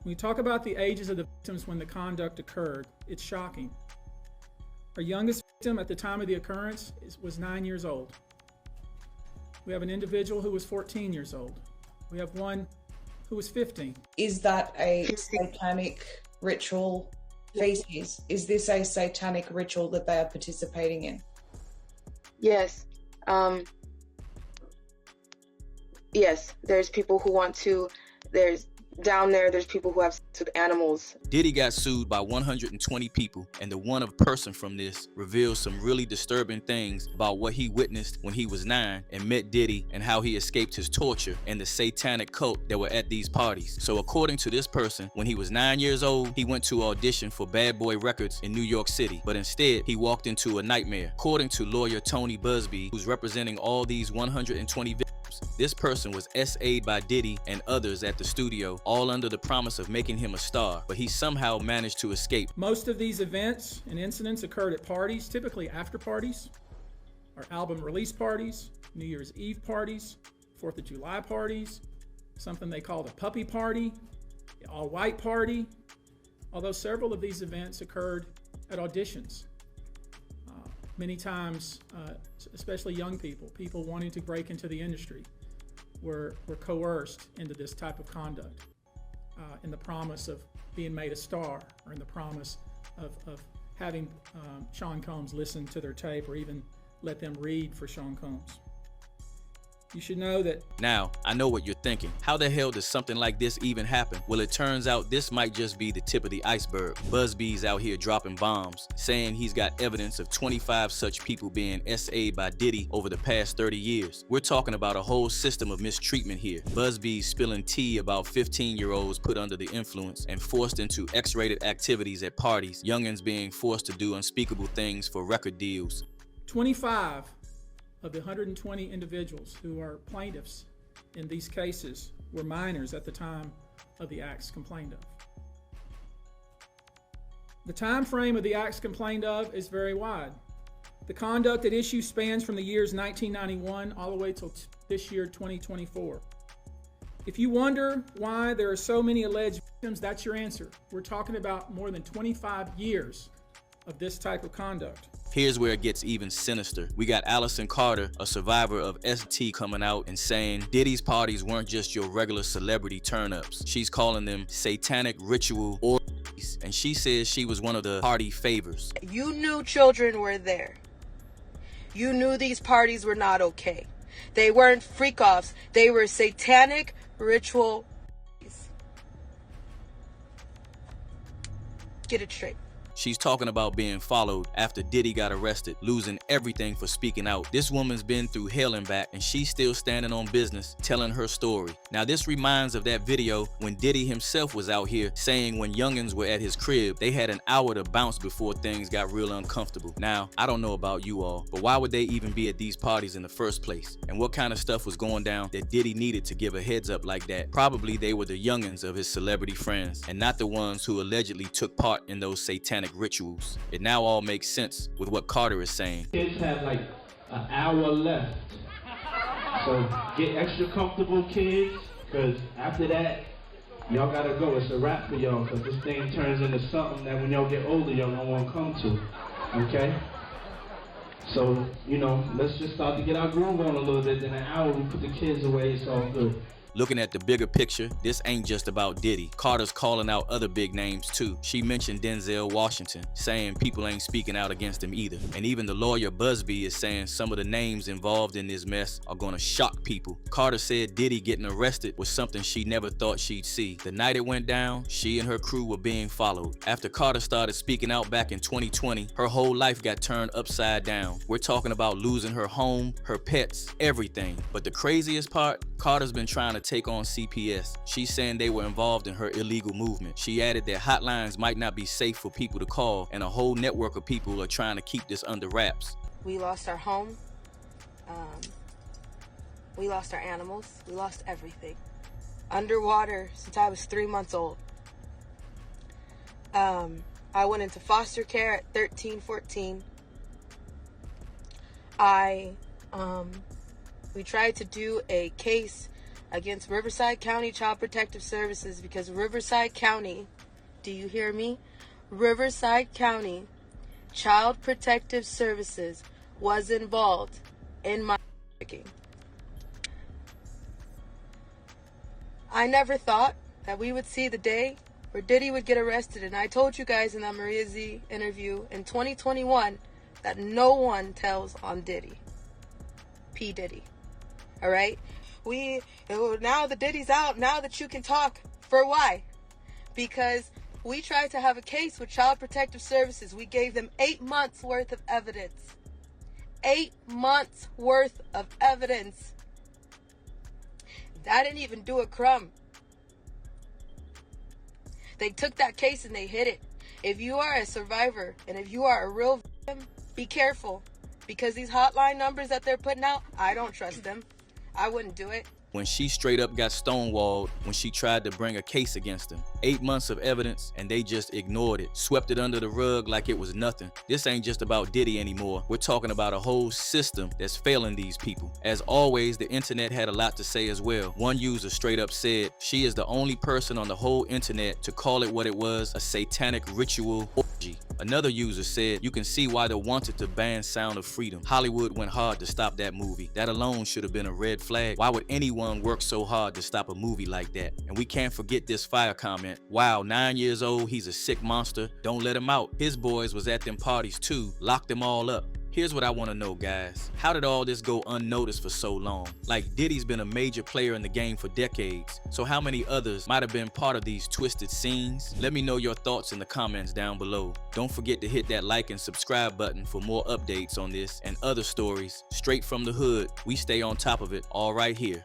When we talk about the ages of the victims when the conduct occurred, it's shocking. Our youngest victim at the time of the occurrence was 9 years old. We have an individual who was 14 years old. We have one who was 15. Is that a satanic ritual feces? Is this a satanic ritual that they are participating in? Yes. Yes, there's people who want to, there's people who have sex with animals. Diddy got sued by 120 people, and the one person from this reveals some really disturbing things about what he witnessed when he was 9 and met Diddy, and how he escaped his torture and the satanic cult that were at these parties. So according to this person, when he was 9 years old, he went to audition for Bad Boy Records in New York City, but instead he walked into a nightmare. According to lawyer Tony Busby, who's representing all these 120 victims, this person was S.A'd by Diddy and others at the studio, all under the promise of making him a star, but he somehow managed to escape. Most of these events and incidents occurred at parties, typically after parties, or album release parties, New Year's Eve parties, 4th of July parties, something they called a puppy party, the all-white party, although several of these events occurred at auditions. Many times, especially young people wanting to break into the industry, were coerced into this type of conduct in the promise of being made a star, or in the promise of having Sean Combs listen to their tape, or even let them read for Sean Combs. You should know that. Now, I know what you're thinking. How the hell does something like this even happen? Well, it turns out this might just be the tip of the iceberg. Busby's out here dropping bombs, saying he's got evidence of 25 such people being S.A'd by Diddy over the past 30 years. We're talking about a whole system of mistreatment here. Busby's spilling tea about 15-year-olds put under the influence and forced into X-rated activities at parties, youngins being forced to do unspeakable things for record deals. 25 of the 120 individuals who are plaintiffs in these cases were minors at the time of the acts complained of. The time frame of the acts complained of is very wide. The conduct at issue spans from the years 1991 all the way till this year, 2024. If you wonder why there are so many alleged victims, that's your answer. We're talking about more than 25 years of this type of conduct. Here's where it gets even sinister. We got Allison Carter, a survivor of S.A'd, coming out and saying Diddy's parties weren't just your regular celebrity turn-ups. She's calling them satanic ritual orgies, and she says she was one of the party favors. You knew children were there. You knew these parties were not okay. They weren't freak-offs. They were satanic ritual orgies. Get it straight. She's talking about being followed after Diddy got arrested, losing everything for speaking out. This woman's been through hell and back, and she's still standing on business, telling her story. Now, this reminds of that video when Diddy himself was out here saying when youngins were at his crib, they had an hour to bounce before things got real uncomfortable. Now, I don't know about you all, but why would they even be at these parties in the first place? And what kind of stuff was going down that Diddy needed to give a heads up like that? Probably they were the youngins of his celebrity friends, and not the ones who allegedly took part in those satanic rituals. It now all makes sense with what Carter is saying. Kids have like an hour left, so get extra comfortable, kids, because after that y'all gotta go. It's a wrap for y'all, because this thing turns into something that when y'all get older y'all don't want to come to. Okay, so you know, let's just start to get our groove on a little bit. Then an hour we put the kids away, it's all good. Looking at the bigger picture, this ain't just about Diddy. Carter's calling out other big names too. She mentioned Denzel Washington, saying people ain't speaking out against him either. And even the lawyer Busby is saying some of the names involved in this mess are gonna shock people. Carter said Diddy getting arrested was something she never thought she'd see. The night it went down, she and her crew were being followed. After Carter started speaking out back in 2020, her whole life got turned upside down. We're talking about losing her home, her pets, everything. But the craziest part, Carter's been trying to take on CPS. She's saying they were involved in her illegal movement. She added that hotlines might not be safe for people to call, and a whole network of people are trying to keep this under wraps. We lost our home. We lost our animals. We lost everything. Underwater since I was 3 months old. I went into foster care at 13, 14. We tried to do a case against Riverside County Child Protective Services because Riverside County, do you hear me? Riverside County Child Protective Services was involved in my trafficking. I never thought that we would see the day where Diddy would get arrested, and I told you guys in that Maria Z interview in 2021 that no one tells on Diddy. P. Diddy. Alright? Now that Diddy's out, now that you can talk. For why? Because we tried to have a case with Child Protective Services. We gave them 8 months worth of evidence. 8 months worth of evidence. That didn't even do a crumb. They took that case and they hid it. If you are a survivor and if you are a real victim, be careful. Because these hotline numbers that they're putting out, I don't trust them. I wouldn't do it. When she straight up got stonewalled when she tried to bring a case against him. 8 months of evidence and they just ignored it, swept it under the rug like it was nothing. This ain't just about Diddy anymore. We're talking about a whole system that's failing these people. As always, the internet had a lot to say as well. One user straight up said, she is the only person on the whole internet to call it what it was, a satanic ritual orgy. Another user said, you can see why they wanted to ban Sound of Freedom. Hollywood went hard to stop that movie. That alone should have been a red flag. Why would anyone work so hard to stop a movie like that? And we can't forget this fire comment. Wow, 9 years old, he's a sick monster. Don't let him out. His boys was at them parties too. Locked them all up. Here's what I want to know, guys. How did all this go unnoticed for so long? Like, Diddy's been a major player in the game for decades. So how many others might have been part of these twisted scenes? Let me know your thoughts in the comments down below. Don't forget to hit that like and subscribe button for more updates on this and other stories straight from the hood. We stay on top of it all right here.